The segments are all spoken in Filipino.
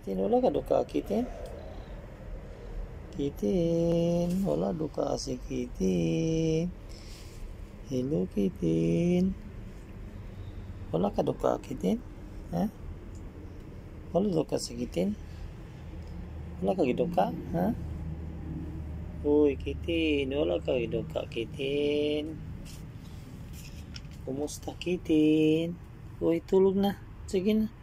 Kitin, wala ka duka, Kitin. Kitin, wala duka si Kitin. Hello, Kitin. Wala ka duka, Kitin. Ha? Wala duka si Kitin. Wala ka giduka, ha? Uy, Kitin, wala ka giduka, Kitin. Kumusta, Kitin? Uy, tulog na. Sige na.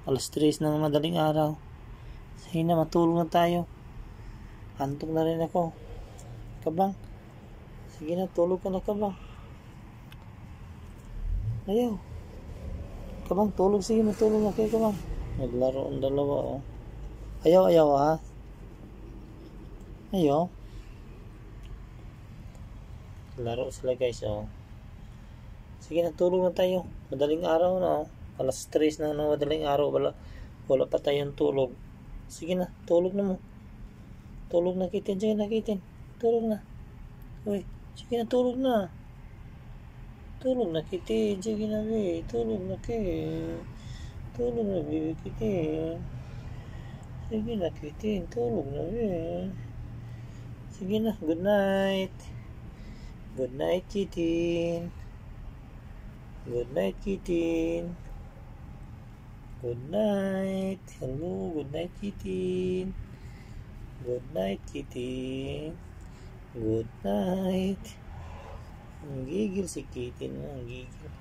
Alas 3 ng madaling araw. Sige na, matulog na tayo. Antok na rin ako. Kabang. Sige na, tulog ka na, Kabang. Ayaw. Kabang, tulog. Sige, matulog na kayo, Kabang. Naglaro ang dalawa, oh. Ayaw, ha? Ayaw. Laro sila, guys, oh. Sige na, tulog na tayo. Madaling araw na, oh. Alas 3 na ng madaling araw. Wala pa tayong tulog. Sige na, tulog na mo. Tulog na, Kitin. Sige na, Kitin. Tulog na. Uy, sige na, tulog na. Tulog na, Kitin. Sige na, be. Tulog na, Kitin. Tulog na, baby, Kitin. Sige na, Kitin. Tulog na, be. Sige na, good night. Good night, Kitin. Good night, Kitin. Good night. Hello, good night, Kitin. Good night, Kitin. Good night. Ang gigil si Kitin. Ang gigil.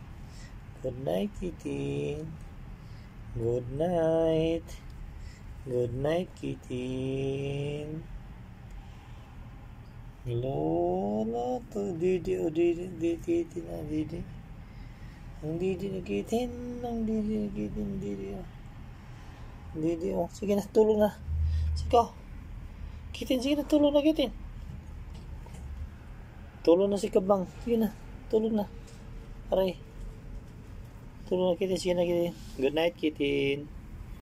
Good night, Kitin. Good night. Good night, Kitin. Hello, Didi. O, Didi na, Didi. Ang Didi na Kitin. Ang Didi na Kitin. Didi, oh. Sige na, tulog na. Sige, Kitin, sige na, tulog na, Kitin. Tulog na si Kabang. Sige na, tulog na. Aray. Tulog na, Kitin. Sige na, Kitin. Good night, Kitin.